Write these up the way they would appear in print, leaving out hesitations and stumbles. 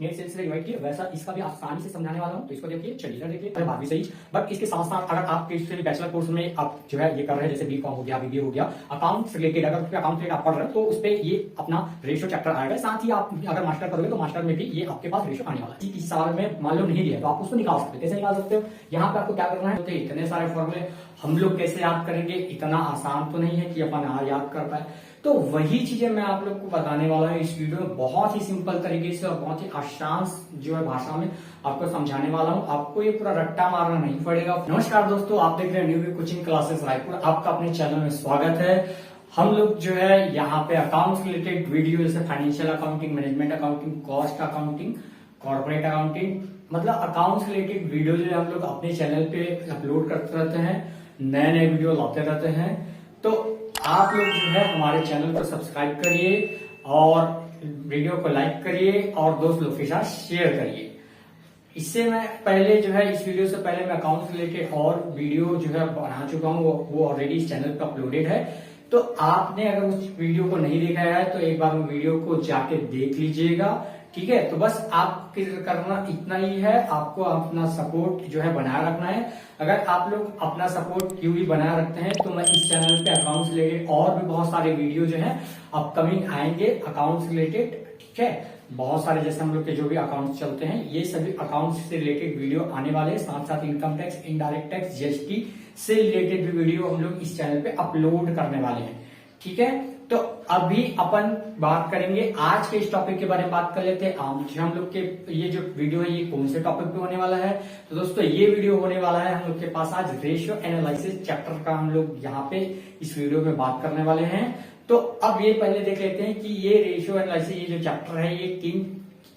Net sales से divide किया, वैसा इसका भी आसानी से समझाने वाला हूँ। तो इसको देखिए, चलिए देखिए, बात भी सही। बट इसके साथ साथ अगर आप किसी बैचलर कोर्स में आप जो है ये कर रहे हैं, जैसे बीकॉम हो गया, बीबीए हो गया, अकाउंट्स रिलेटेड, अगर अकाउंट रिलेटेड आप पढ़ रहे हैं तो उस पर ये अपना रेशियो चैप्टर आएगा। साथ ही आप अगर मास्टर करोगे तो मास्टर में भी ये आपके पास रेशियो आने वाला है। इस सवाल में मान लो नहीं दिया तो आप उसको निकाल सकते हो। कैसे निकाल सकते हो? यहाँ पे आपको क्या करना है, तो इतने सारे फॉर्मूले हम लोग कैसे याद करेंगे, इतना आसान तो नहीं है कि अपन याद कर पाए। तो वही चीजें मैं आप लोग को बताने वाला हूँ इस वीडियो में, बहुत ही सिंपल तरीके से और बहुत ही आसान जो है भाषा में आपको समझाने वाला हूँ। आपको ये पूरा रट्टा मारना नहीं पड़ेगा। नमस्कार दोस्तों, आप देख रहे हैं न्यू कोचिंग क्लासेस रायपुर। आपका अपने चैनल में स्वागत है। हम लोग जो है यहाँ पे अकाउंट्स रिलेटेड वीडियो, जैसे financial accounting, management accounting, cost accounting, corporate accounting, मतलब अकाउंट्स रिलेटेड वीडियो जो हम लोग अपने चैनल पे अपलोड करते रहते हैं, नए नए वीडियो लाते रहते हैं। तो आप लोग जो है हमारे चैनल को सब्सक्राइब करिए और वीडियो को लाइक करिए और दोस्त लोग के साथ शेयर करिए। इससे मैं पहले जो है, इस वीडियो से पहले मैं अकाउंट्स रिलेटेड और वीडियो जो है बना चुका हूँ, वो ऑलरेडी इस चैनल पे अपलोडेड है। तो आपने अगर उस वीडियो को नहीं देखा है तो एक बार वीडियो को जाके देख लीजिएगा, ठीक है। तो बस आप करना इतना ही है, आपको अपना सपोर्ट जो है बनाए रखना है। अगर आप लोग अपना सपोर्ट क्यों भी बनाए रखते हैं तो मैं इस चैनल पे अकाउंट्स रिलेटेड और भी बहुत सारे वीडियो जो है अपकमिंग आएंगे अकाउंट्स रिलेटेड, ठीक है। बहुत सारे जैसे हम लोग के जो भी अकाउंट्स चलते हैं, ये सभी अकाउंट्स से रिलेटेड वीडियो आने वाले हैं। साथ साथ income tax, indirect tax, GST से रिलेटेड भी वीडियो हम लोग इस चैनल पे अपलोड करने वाले हैं, ठीक है। तो अभी अपन बात करेंगे आज के इस टॉपिक के बारे में, बात कर लेते हैं। हम लोग के ये जो वीडियो है ये कौन से टॉपिक पे होने वाला है, तो दोस्तों ये वीडियो होने वाला है हम लोग के पास आज रेशियो एनालिसिस चैप्टर का। हम लोग यहाँ पे इस वीडियो में बात करने वाले हैं। तो अब ये पहले देख लेते हैं कि ये रेशियो एनालिसिस ये जो चैप्टर है ये किन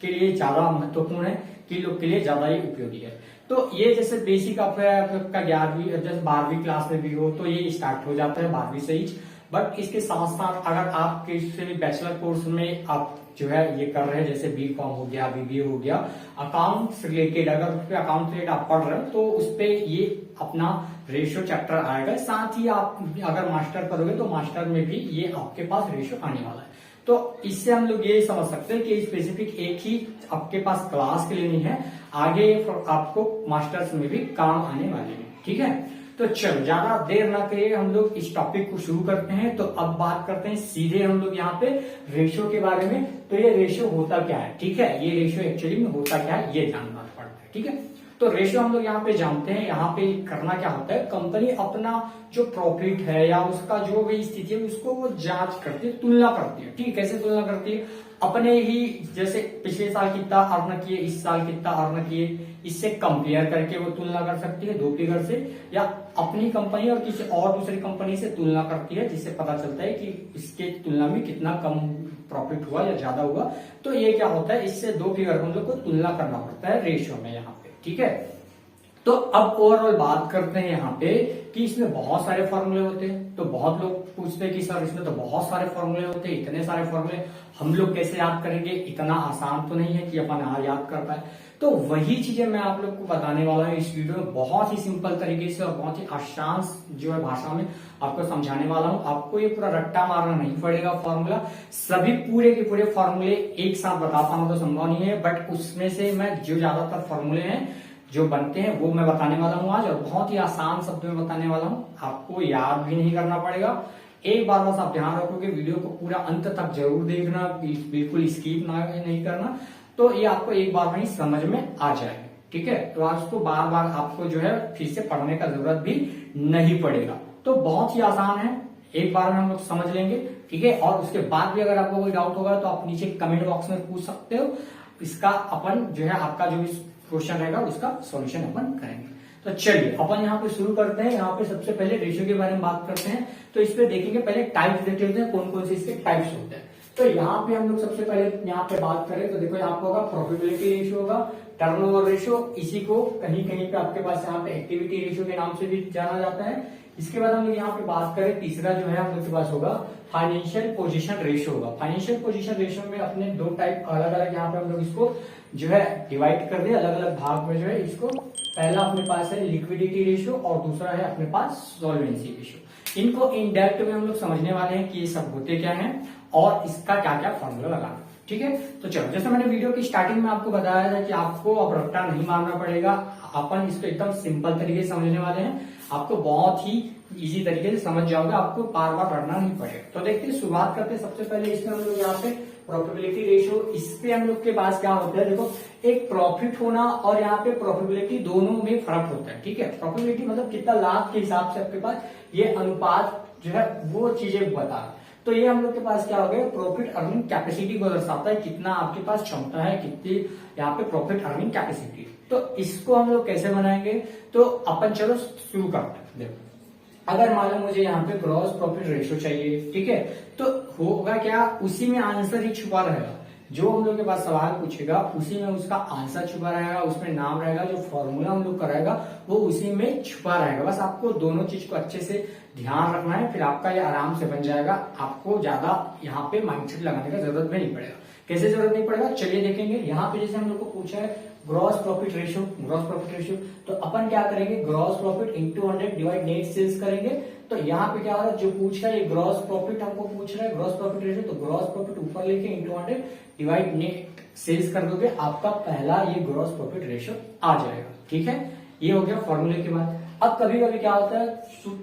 के लिए ज्यादा महत्वपूर्ण है, किन लोग के लिए ज्यादा ही उपयोगी है। तो ये जैसे बेसिक आपका 11वीं जैसे 12वीं क्लास में भी हो तो ये स्टार्ट हो जाता है 12वीं से ही। बट इसके साथ साथ अगर आप किसी भी बैचलर कोर्स में आप जो है ये कर रहे हैं, जैसे बीकॉम हो गया, बीबीए हो गया, अकाउंट्स रिलेटेड, अगर अकाउंट रिलेटेड आप पढ़ रहे हो तो उस पे ये अपना रेशियो चैप्टर आएगा। साथ ही आप अगर मास्टर करोगे तो मास्टर में भी ये आपके पास रेशियो आने वाला है। तो इससे हम लोग ये समझ सकते हैं कि स्पेसिफिक एक ही आपके पास क्लास के लिए नहीं है, आगे आपको मास्टर्स में भी काम आने वाले हैं, ठीक है। तो चलो ज्यादा देर ना करिए, हम लोग इस टॉपिक को शुरू करते हैं। तो अब बात करते हैं सीधे हम लोग यहाँ पे रेशियो के बारे में। तो ये रेशियो होता क्या है, ठीक है, ये रेशियो एक्चुअली में होता क्या है ये जानना पड़ता है, ठीक है। तो रेशियो हम लोग यहाँ पे जानते हैं, यहाँ पे करना क्या होता है, कंपनी अपना जो प्रॉफिट है या उसका जो भी स्थिति है उसको वो जांच करती है, तुलना करती है, ठीक है। कैसे तुलना करती है, अपने ही जैसे पिछले साल कितना अर्न किए, इस साल कितना अर्न किए, इससे कंपेयर करके वो तुलना कर सकती है दो फिगर से, या अपनी कंपनी और किसी और दूसरी कंपनी से तुलना करती है, जिससे पता चलता है कि इसके तुलना में कितना कम प्रॉफिट हुआ या ज्यादा हुआ। तो ये क्या होता है, इससे दो फिगर हम लोग को तुलना करना पड़ता है रेशियो में यहाँ पे, ठीक है। तो अब ओवरऑल बात करते हैं यहाँ पे कि इसमें बहुत सारे फॉर्मूले होते हैं। तो बहुत लोग पूछते हैं कि सर इसमें तो बहुत सारे फॉर्मूले होते हैं, इतने सारे फॉर्मूले हम लोग कैसे याद करेंगे, इतना आसान तो नहीं है कि अपन याद कर पाए। तो वही चीजें मैं आप लोग को बताने वाला हूँ इस वीडियो में, बहुत ही सिंपल तरीके से और बहुत ही आसान जो है भाषा में आपको समझाने वाला हूँ। आपको ये पूरा रट्टा मारना नहीं पड़ेगा, फॉर्मूला सभी पूरे के पूरे फॉर्मूले एक साथ बता पाऊंगा तो संभव नहीं है। बट उसमें से मैं जो ज्यादातर फॉर्मूले हैं जो बनते हैं वो मैं बताने वाला हूँ आज, और बहुत ही आसान शब्द में बताने वाला हूँ। आपको याद भी नहीं करना पड़ेगा। एक बार बस आप ध्यान रखोगे, वीडियो को पूरा अंत तक जरूर देखना, बिल्कुल स्किप नहीं करना, तो ये आपको एक बार में ही समझ में आ जाएगा, ठीक है। तो आज को बार बार आपको जो है फिर से पढ़ने का जरूरत भी नहीं पड़ेगा। तो बहुत ही आसान है, एक बार में हम लोग समझ लेंगे, ठीक है। और उसके बाद भी अगर आपको कोई डाउट होगा तो आप नीचे कमेंट बॉक्स में पूछ सकते हो। इसका अपन जो है आपका जो भी क्वेश्चन रहेगा उसका सॉल्यूशन अपन करेंगे। तो चलिए अपन यहाँ पे शुरू करते हैं। यहाँ पे सबसे पहले रेशियो के बारे में बात करते हैं। तो इस पे देखेंगे पहले टाइप्स देख लेते हैं, कौन कौन से इसके टाइप्स होते हैं। तो यहाँ पे हम लोग सबसे पहले यहाँ पे बात करें तो देखो यहाँ पे होगा प्रॉफिटेबिलिटी रेशियो होगा, टर्नओवर रेशियो, इसी को कहीं कहीं पे आपके पास यहाँ पे एक्टिविटी रेशियो के नाम से भी जाना जाता है। इसके बाद हम लोग यहाँ पे बात करें, तीसरा जो है हम लोग के पास होगा फाइनेंशियल पोजीशन रेशियो होगा। फाइनेंशियल पोजीशन रेशियो में अपने दो टाइप अलग अलग यहाँ पे हम लोग इसको जो है डिवाइड कर दिया अलग अलग भाग में जो है इसको। पहला अपने पास है लिक्विडिटी रेशियो और दूसरा है अपने पास सॉल्वेंसी रेशियो। इनको इन डेप्थ में हम लोग समझने वाले हैं कि ये सब होते क्या हैं और इसका क्या क्या फॉर्मूला लगाना। ठीक है। तो चलो, जैसे मैंने वीडियो की स्टार्टिंग में आपको बताया था कि आपको अब रट्टा नहीं मारना पड़ेगा, अपन इसको एकदम सिंपल तरीके से समझने वाले हैं, आपको बहुत ही इजी तरीके से समझ जाओगे, आपको बार बार पढ़ना नहीं पड़ेगा। तो देखते हैं, शुरुआत करते हैं। सबसे पहले इसमें हम लोग यहाँ पे प्रॉफिटेबिलिटी रेशियो, इस पे हम लोग के पास क्या होता है, देखो एक प्रॉफिट होना और यहाँ पे प्रॉफिटेबिलिटी दोनों में फर्क होता है, ठीक है। प्रॉफिटेबिलिटी मतलब कितना लाभ के हिसाब से आपके पास ये अनुपात जो है वो चीजें बता। तो ये हम लोग के पास क्या हो गया, प्रॉफिट अर्निंग कैपेसिटी को दर्शाता है, कितना आपके पास क्षमता है, कितनी यहाँ पे प्रॉफिट अर्निंग कैपेसिटी। तो इसको हम लोग कैसे बनाएंगे, तो अपन चलो शुरू करते हैं। देखो, अगर मान लो मुझे यहाँ पे ग्रॉस प्रॉफिट रेशियो चाहिए, ठीक है, तो होगा क्या, उसी में आंसर ही छुपा रहेगा। जो हम लोग के पास सवाल पूछेगा उसी में उसका आंसर छुपा रहेगा, उसमें नाम रहेगा, जो फॉर्मूला हम लोग कराएगा वो उसी में छुपा रहेगा। बस आपको दोनों चीज को अच्छे से ध्यान रखना है, फिर आपका ये आराम से बन जाएगा। आपको ज्यादा यहाँ पे माइंडसेट लगाने का जरूरत भी नहीं पड़ेगा। कैसे जरूरत नहीं पड़ेगा, चलिए देखेंगे। यहाँ पे जैसे हम लोग को पूछा है gross profit ratio, gross profit ratio, तो अपन क्या करेंगे, gross profit into 100 divide net sales करेंगे। तो यहाँ पे क्या हो रहा है, जो पूछ रहा है ये ग्रॉस प्रॉफिट हमको पूछ रहा है, ग्रॉस प्रॉफिट रेशियो, तो ग्रॉस प्रॉफिट ऊपर लेके इंटू 100 डिवाइड नेट सेल्स कर दोगे, आपका पहला ये ग्रॉस प्रॉफिट रेशियो आ जाएगा, ठीक है। ये हो गया फॉर्मूले के बाद। अब कभी कभी क्या होता है,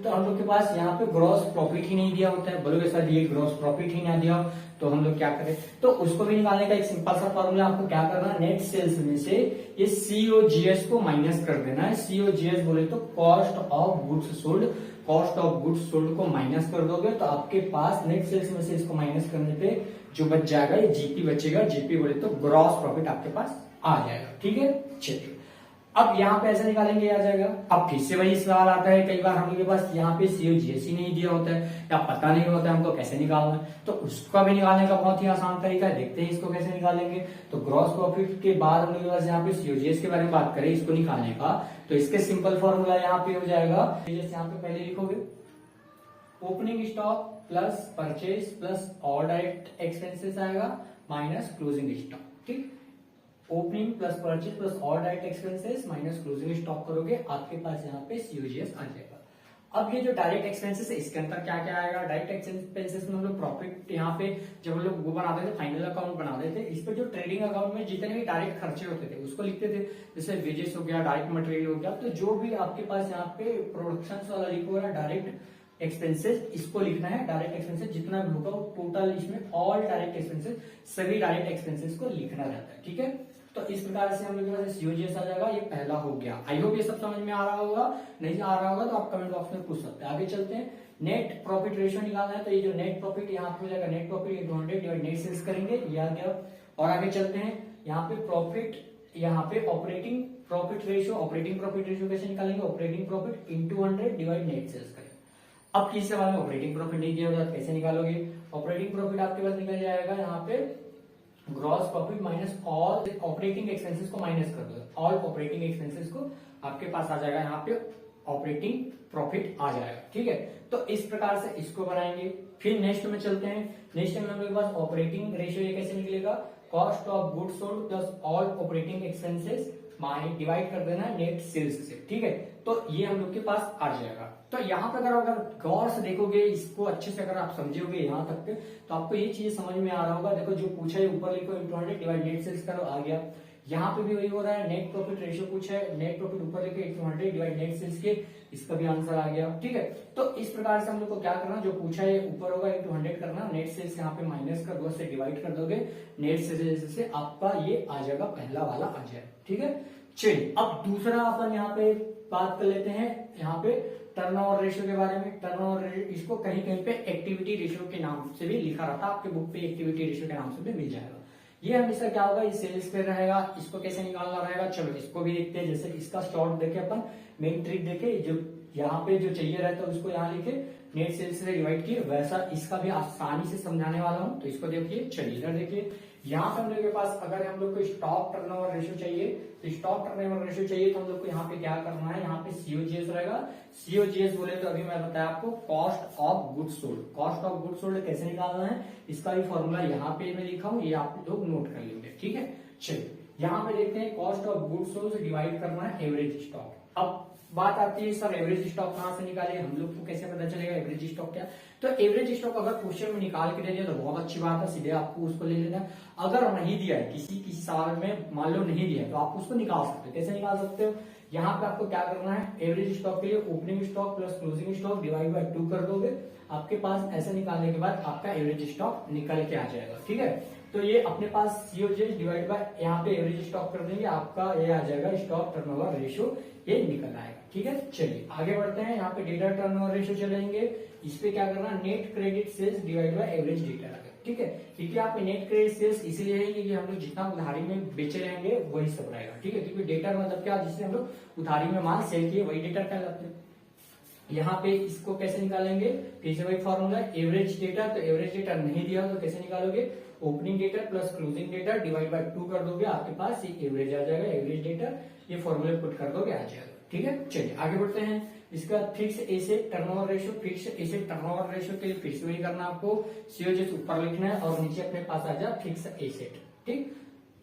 हम लोग के पास यहाँ पे ग्रॉस प्रॉफिट ही नहीं दिया होता है, बोलोगे सर ये ग्रॉस प्रॉफिट ही ना दिया हो, तो हम लोग क्या करें, तो उसको भी निकालने का एक सिंपल सा फॉर्मूला, आपको क्या करना है, नेट सेल्स में से ये COGS को माइनस कर देना है। COGS बोले तो cost of goods sold, cost of goods sold को माइनस कर दोगे तो आपके पास नेट सेल्स में से इसको माइनस करने पे जो बच जाएगा ये जीपी बचेगा। जीपी बोले तो ग्रॉस प्रॉफिट आपके पास आ जाएगा, ठीक है। चलिए, अब यहाँ पे ऐसे निकालेंगे, आ जाएगा। अब फिर से वही सवाल आता है, कई बार हम लोग के पास यहाँ पे COGS ही नहीं दिया होता है या पता नहीं होता है हमको कैसे निकालना है, तो उसका भी निकालने का बहुत ही आसान तरीका है। देखते हैं इसको कैसे निकालेंगे। तो ग्रॉस प्रॉफिट के बाद हम लोग के पास यहाँ पे COGS के बारे में बात करें, इसको निकालने का, तो इसके सिंपल फॉर्मूला यहाँ पे हो जाएगा, जैसे यहाँ पे पहले लिखोगे opening stock plus purchase plus all direct expenses आएगा माइनस क्लोजिंग स्टॉक, ठीक। Opening plus purchase plus all direct expenses minus closing stock करोगे, आपके पास यहाँ पे COGS आ जाएगा। अब ये जो डायरेक्ट एक्सपेंसेस है इसके अंदर क्या क्या आएगा, डायरेक्ट एक्सपेंसेस में हम लोग प्रॉफिट, यहाँ पे जब हम लोग वो बनाते थे फाइनल अकाउंट बनाते थे, इस पे जो ट्रेडिंग अकाउंट में जितने भी डायरेक्ट खर्चे होते थे उसको लिखते थे, जैसे वेजेस हो गया, डायरेक्ट मटेरियल हो गया। तो जो भी आपके पास यहाँ पे प्रोडक्शन वाला लिखो है डायरेक्ट एक्सपेंसेस, इसको लिखना है। डायरेक्ट एक्सपेंसेस जितना भी होगा टोटल, इसमें ऑल डायरेक्ट एक्सपेंसेस, सभी डायरेक्ट एक्सपेंसेस को लिखना रहता है, ठीक है। तो इस प्रकार से हम लोग के पास COGS आ जाएगा, ये पहला हो गया। आई होप ये सब समझ में आ रहा होगा, नहीं आ रहा होगा तो आप कमेंट बॉक्स में पूछ सकते हैं। आगे चलते हैं, नेट प्रॉफिट रेशियो निकालना है, तो ये जो नेट प्रॉफिट यहाँ पे हो जाएगा, net profit 200 divide net sales करेंगे, ये आ गया। और आगे चलते हैं, यहाँ पे प्रॉफिट, यहाँ पे operating profit ratio, operating profit ratio कैसे निकालेंगे, operating profit into 100 divide net sales करेंगे। अब किसी सवाल में ऑपरेटिंग प्रॉफिट नहीं दिया होता तो कैसे निकालोगे, ऑपरेटिंग प्रॉफिट आपके पास निकल जाएगा यहाँ पे gross profit minus all operating expenses को माइनस कर दो, ऑल ऑपरेटिंग एक्सपेंसेस को आपके पास आ जाएगा, यहाँ पे ऑपरेटिंग प्रॉफिट आ जाएगा, ठीक है। तो इस प्रकार से इसको बनाएंगे। फिर नेक्स्ट में चलते हैं, नेक्स्ट में हम लोग के पास ऑपरेटिंग रेशियो ये कैसे निकलेगा, cost of goods sold plus all operating expenses divide कर देना नेट सेल्स से, ठीक है। तो ये हम लोग के पास आ जाएगा। तो यहाँ पे अगर गौर से देखोगे, इसको अच्छे से अगर आप समझोगे यहाँ तक के, तो आपको ये चीज समझ में आ रहा होगा। देखो जो पूछा है ऊपर लिखो इंटू 100 डिवाइड नेट सेल्स करो, आ गया। यहाँ पे भी वही हो रहा है, नेट प्रॉफिट रेशियो पूछा है, नेट प्रॉफिट ऊपर लिखे इंटू 100 डिवाइड नेट सेल्स के, इसका भी आंसर आ गया, ठीक है। तो इस प्रकार से हम लोग को क्या करना, जो पूछा है ऊपर होगा इंटू 100 करना, नेट सेल्स यहाँ पे माइनस कर 2 से डिवाइड कर दोगे, नेट सेल्स से आपका ये आ जाएगा, पहला वाला आ जाएगा, ठीक है। चलिए, अब दूसरा अपन यहाँ पे बात कर लेते हैं, यहाँ पे टर्नओवर रेशियो के बारे में। टर्नओवर रेशियो, इसको कहीं कहीं पे एक्टिविटी रेशियो के नाम से भी लिखा रहता है, आपके बुक पे एक्टिविटी रेशियो के नाम से भी मिल जाएगा। ये हमेशा क्या होगा, ये सेल्स पे रहेगा, इसको कैसे निकालना रहेगा, चलो इसको भी देखते हैं। जैसे इसका शॉर्ट देखे अपन, मेन ट्रिक देखे, जो यहाँ पे जो चाहिए रहता है उसको यहाँ लिखे, नेट सेल्स से डिवाइड किए, वैसा इसका भी आसानी से समझाने वाला हूँ, तो इसको देखिए। चलिए इधर देखिए, यहाँ पे हम लोग के पास अगर हम लोग को स्टॉक टर्नओवर रेशियो चाहिए, तो स्टॉक टर्नओवर रेशियो चाहिए तो हम लोग को यहाँ पे क्या करना है, यहाँ पे COGS रहेगा। COGS बोले तो अभी मैं बताया आपको, cost of goods sold. Cost of goods sold कैसे निकालना है, इसका भी फॉर्मूला यहाँ पे मैं लिखा हूँ, ये आप लोग नोट कर लेंगे, ठीक है। चलिए यहाँ पे देखते हैं, कॉस्ट ऑफ गुड्स सोल्ड से डिवाइड करना है एवरेज स्टॉक। अब बात आती है सर एवरेज स्टॉक कहाँ से निकाले, हम लोग को कैसे पता चलेगा एवरेज स्टॉक क्या। तो एवरेज स्टॉक अगर क्वेश्चन में निकाल के दे दिया तो बहुत अच्छी बात है, सीधे आपको उसको ले लेना है। अगर नहीं दिया है किसी सवाल में, मान लो नहीं दिया है, तो आप उसको निकाल सकते हो। कैसे निकाल सकते हो, यहाँ पे आपको क्या करना है, एवरेज स्टॉक के लिए opening stock plus closing stock divide by 2 कर दोगे, आपके पास ऐसे निकालने के बाद आपका एवरेज स्टॉक निकल के आ जाएगा। ठीक है, तो ये अपने पास सीओजीएस डिवाइड बाय यहाँ पे एवरेज स्टॉक कर देंगे, आपका ये आ जाएगा स्टॉक टर्नओवर रेशियो, ये निकल आएगा। ठीक है, चलिए आगे बढ़ते हैं। यहाँ पे डेटा टर्नओवर रेशियो चलेंगे, इस पे क्या करना, net credit sales divide by average data. ठीक है, क्योंकि आप नेट क्रेडिट सेल्स इसलिए है क्योंकि हम लोग जितना उधारी में बेचे रहेंगे वही सब रहेगा। ठीक है, क्योंकि डेटा मतलब क्या, जिससे हम लोग उधारी में माल सेल किए वही डेटा कहलाते हैं। यहाँ पे इसको कैसे निकालेंगे, फिर से वही फॉर्मूला, एवरेज डेटा, तो एवरेज डेटा नहीं दिया तो कैसे निकालोगे, opening data plus closing data divide by 2 कर दोगे, आपके पास ये एवरेज आ जाएगा, एवरेज डेटा, ये फॉर्मूले पुट कर दोगे, आ जाएगा। ठीक है, चलिए आगे बढ़ते हैं। इसका fix asset turnover ratio, fix asset turnover ratio के लिए फिर से वही करना, आपको सीओजीएस ऊपर लिखना है और नीचे अपने पास आ जाए फिक्स एसेट। ठीक,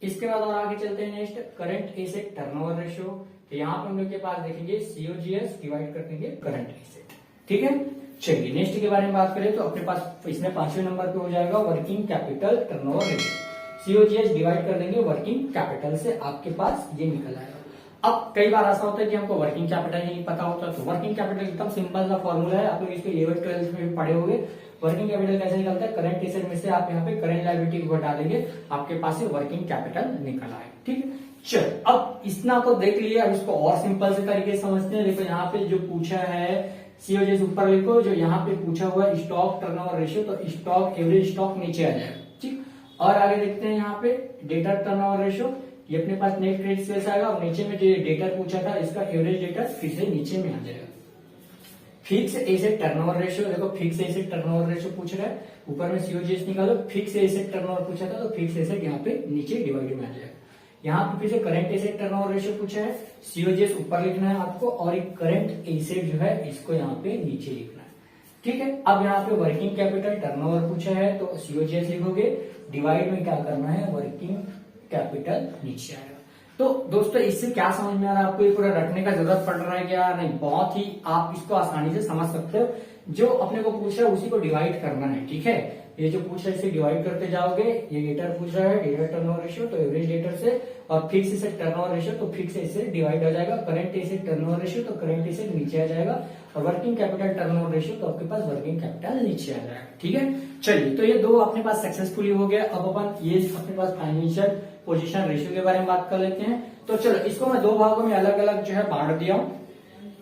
इसके बाद और आगे चलते हैं next, current asset turnover ratio. तो यहाँ पे हम लोग के पास देखेंगे सीओजीएस डिवाइड कर देंगे करंट एसेट। ठीक है, चलिए नेक्स्ट के बारे में बात करें तो अपने पास इसमें 5वें नंबर पे हो जाएगा working capital turnover ratio. COGS divide कर देंगे वर्किंग कैपिटल से, आपके पास ये निकल आएगा। अब कई बार ऐसा होता है कि हमको वर्किंग कैपिटल नहीं पता होता, तो वर्किंग कैपिटल एकदम सिंपल सा फॉर्मूला है, आप लोग इसको 11th 12th में भी पढ़े होंगे। वर्किंग कैपिटल कैसे निकलता है, करंट एसेट में से आप यहाँ पे करंट लायबिलिटी को घटा देंगे, आपके पास से वर्किंग कैपिटल निकल आए। ठीक है, चल अब इतना तो देख लिया, अब इसको और सिंपल से तरीके से समझते हैं। देखो यहाँ पे जो पूछा है सीओजीएस ऊपर लिखो, जो यहाँ पे पूछा हुआ है स्टॉक टर्नओवर रेशियो, तो स्टॉक एवरेज स्टॉक नीचे आ जाएगा। ठीक, और आगे देखते हैं यहाँ पे डेटा टर्नओवर रेशियो, ये अपने पास नेट क्रेडिट सेल्स आएगा और नीचे में जो डेटा पूछा था इसका एवरेज डेटा फिर से नीचे में आ जाएगा। फिक्स एसेट टर्नओवर रेशियो, देखो फिक्स एसेट टर्नओवर रेशियो पूछ रहा है, ऊपर में सीओजीएस निकालो, फिक्स एसेट टर्नओवर पूछा था तो फिक्स एसेट यहाँ पे नीचे डिवाइड में आ जाएगा। यहाँ पे फिर से करंट एसेट टर्नओवर रेशियो पूछा है, सीओजीएस ऊपर लिखना है आपको और एक करंट एसेट जो है इसको यहाँ पे नीचे लिखना है। ठीक है, अब यहाँ पे वर्किंग कैपिटल टर्नओवर पूछा है तो सीओजीएस लिखोगे, डिवाइड में क्या करना है वर्किंग कैपिटल नीचे आएगा। तो दोस्तों इससे क्या समझ में आ रहा है आपको, ये पूरा रखने का जरूरत पड़ रहा है क्या, नहीं, बहुत ही आप इसको आसानी से समझ सकते हो। जो अपने को पूछ रहा है उसी को डिवाइड करना है। ठीक है, ये जो पूछ रहा है इसे डिवाइड करते जाओगे, ये डेटर पूछ रहा है डेटा टर्नओवर रेशियो तो एवरेज डेटर से, और फिक्स एसेट टर्नओवर रेशियो तो फिक्स एसेट डिवाइड हो जाएगा, करंट एसेट टर्नओवर रेशियो तो करंट एसेट नीचे आ जाएगा, और वर्किंग कैपिटल टर्नओवर रेशियो तो आपके पास वर्किंग कैपिटल नीचे आ जाएगा। ठीक है, चलिए तो ये दो अपने पास सक्सेसफुली हो गया। अब अपन ये अपने पास फाइनेंशियल पोजीशन रेशियो के बारे में बात कर लेते हैं। तो चलो इसको मैं दो भागों में अलग अलग जो है बांट दिया हूं।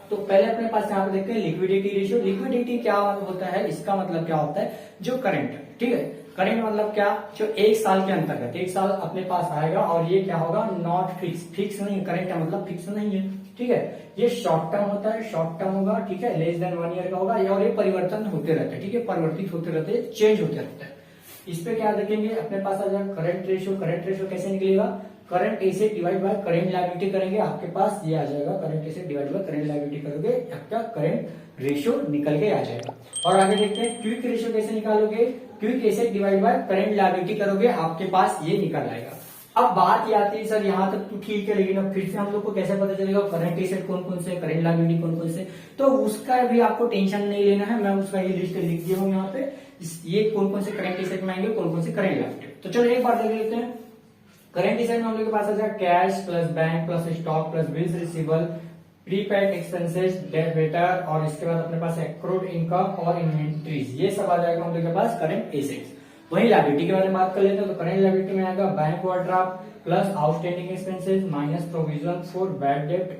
तो पहले अपने पास यहाँ पे देखते हैं लिक्विडिटी रेशियो। लिक्विडिटी क्या होता है, इसका मतलब क्या होता है, जो करंट है। ठीक है, करंट मतलब क्या, जो 1 साल के अंतर्गत 1 साल अपने पास आएगा और ये क्या होगा, नॉट फिक्स, फिक्स नहीं, करंट का मतलब फिक्स नहीं है। ठीक है, ये शॉर्ट टर्म होता है, शॉर्ट टर्म होगा। ठीक है, लेस देन 1 ईयर का होगा, और ये परिवर्तन होते रहते हैं। ठीक है, परिवर्तित होते रहते हैं, चेंज होते रहते हैं। इस पे क्या देखेंगे, अपने पास आ जाएगा करंट रेशियो। करंट रेशियो कैसे निकलेगा, current asset divide by current liability करेंगे, आपके पास ये आ जाएगा, current asset divide by current liability करोगे, आपका करंट रेशियो निकल के आ जाएगा। और आगे देखते हैं क्विक रेशियो कैसे निकालोगे, quick asset divide by current liability करोगे, आपके पास ये निकल आएगा। अब बात ये आती है सर यहाँ तक तो ठीक है, लेकिन अब फिर से हम लोग को कैसे पता चलेगा करंट एसेट कौन कौन से, करंट लायबिलिटी कौन कौन से, तो उसका भी आपको टेंशन नहीं लेना है, मैं उसका ये लिस्ट लिख दिया हूँ यहाँ पे, ये कौन कौन से करंट एसेट में आएंगे, कौन कौन से करंट लायबिलिटी। तो चलो एक बार देख लेते हैं। करंट एसेट में हम लोग के पास आ जाएगा cash plus bank plus stock plus bills receivable, prepaid expenses, debtor, और इसके बाद अपने पास एक्रूड इनकम और इन्वेंट्रीज, ये सब आ जाएगा हम लोग के पास करंट एसेट्स। वही लायबिलिटी के बारे में बात कर लेते हैं। तो करंट लायबिलिटी में आएगा bank overdraft plus outstanding expenses minus provision for bad डेब्ट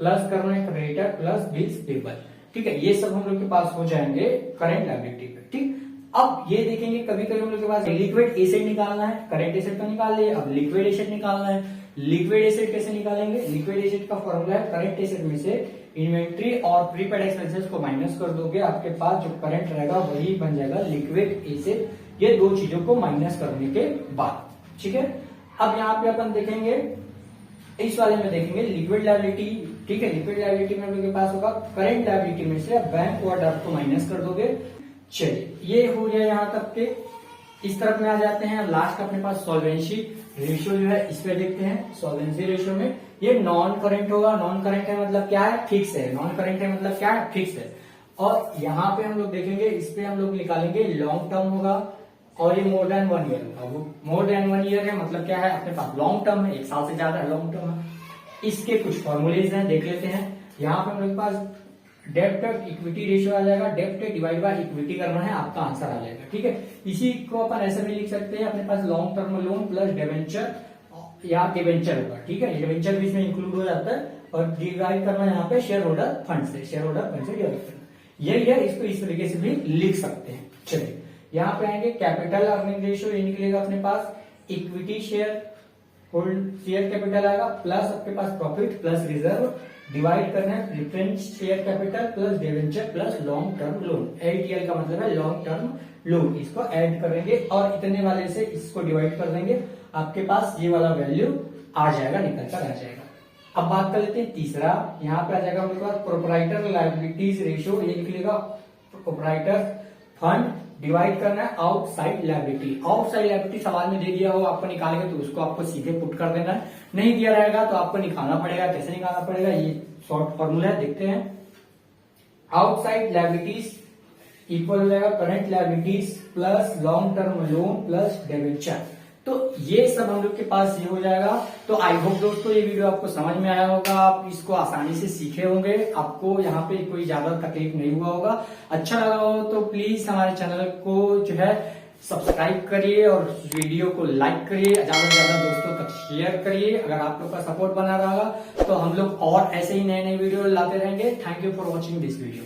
plus current creditor plus bills payable. ठीक है, ये सब हम लोग के पास हो जाएंगे करंट लायबिलिटी पे। ठीक, अब ये देखेंगे कभी कभी हम लोग के पास लिक्विड एसेट निकालना है, करंट एसेट तो निकाल लिया, अब लिक्विड एसेट निकालना है। लिक्विड एसेट कैसे निकालेंगे, लिक्विड एसेट का फॉर्मूला है करंट एसेट में से इन्वेंट्री और प्रीपेड एक्सपेंसेस को माइनस कर दोगे, आपके पास जो करंट रहेगा वही बन जाएगा लिक्विड एसेट, ये दो चीजों को माइनस करने के बाद। ठीक है, अब यहाँ पे अपन देखेंगे, इस वाले में देखेंगे लिक्विड लायबिलिटी। ठीक है, लिक्विड लायबिलिटी में हम लोग के पास होगा करंट लायबिलिटी में से बैंक ओवरड्राफ्ट को माइनस कर दोगे। चलिए ये हो गया यहाँ तक के इस तरफ में आ जाते हैं। लास्ट अपने पास सॉल्वेंसी रेशियो जो है, इस पे देखते हैं। सॉल्वेंसी रेशियो में ये नॉन करेंट होगा। नॉन करेंट है मतलब क्या है, फिक्स है। नॉन करेंट है मतलब क्या है, फिक्स है। और यहाँ पे हम लोग देखेंगे, इस पे हम लोग निकालेंगे लॉन्ग टर्म होगा और ये मोर देन 1 ईयर होगा। वो मोर देन 1 ईयर है मतलब क्या है, अपने पास लॉन्ग टर्म है, 1 साल से ज्यादा लॉन्ग टर्म है। इसके कुछ फॉर्मूलेज हैं, देख लेते हैं। यहाँ पे हम लोग के पास डेब्ट इक्विटी रेशियो आ जाएगा। डेब्ट डिवाइड बाय इक्विटी करना है, आपका आंसर आ जाएगा। ठीक है, इसी को अपन ऐसे भी लिख सकते हैं, अपने पास long term loan plus debenture या डिवेंचर होगा। ठीक है, डिवेंचर भी इसमें इंक्लूड हो जाता है। और डिवाइड करना यहाँ पे शेयर होल्डर फंड से, शेयर होल्डर फंड से डिवाइड करना, यही है। इसको इस तरीके से भी लिख सकते हैं। चलिए यहाँ पे आएंगे कैपिटल अर्निंग रेशियो, ये निकलेगा अपने पास equity share hold share capital आएगा प्लस आपके पास प्रॉफिट प्लस रिजर्व, डिवाइड करना है preference share capital plus debenture plus long term loan. LTL का मतलब है लॉन्ग टर्म लोन। इसको ऐड करेंगे और इतने वाले से इसको डिवाइड कर देंगे, आपके पास ये वाला वैल्यू आ जाएगा, निकल कर आ जाएगा। अब बात कर लेते हैं तीसरा, यहाँ पे आ जाएगा हमारे पास प्रोपराइटर लायबिलिटीज रेशियो, ये निकलेगा प्रोपराइटर फंड डिवाइड करना है आउटसाइड लायबिलिटी। आउटसाइड लायबिलिटी सवाल में दे दिया हो, आपको निकालेंगे तो उसको आपको सीधे पुट कर देना है। नहीं दिया रहेगा तो आपको निकालना पड़ेगा। कैसे निकालना पड़ेगा, ये शॉर्ट फॉर्मूला है, देखते हैं। आउटसाइड लायबिलिटीज इक्वल हो जाएगा current liabilities plus long term loan plus debenture. तो ये सब हम लोग के पास ये हो जाएगा। तो आई होप दोस्तों ये वीडियो आपको समझ में आया होगा, आप इसको आसानी से सीखे होंगे, आपको यहाँ पे कोई ज्यादा तकलीफ नहीं हुआ होगा। अच्छा लगा हो तो प्लीज हमारे चैनल को जो है सब्सक्राइब करिए और वीडियो को लाइक करिए, ज्यादा से ज्यादा दोस्तों तक शेयर करिए। अगर आप लोग का सपोर्ट बना रहेगा तो हम लोग और ऐसे ही नए नए वीडियो लाते रहेंगे। Thank you for watching this video.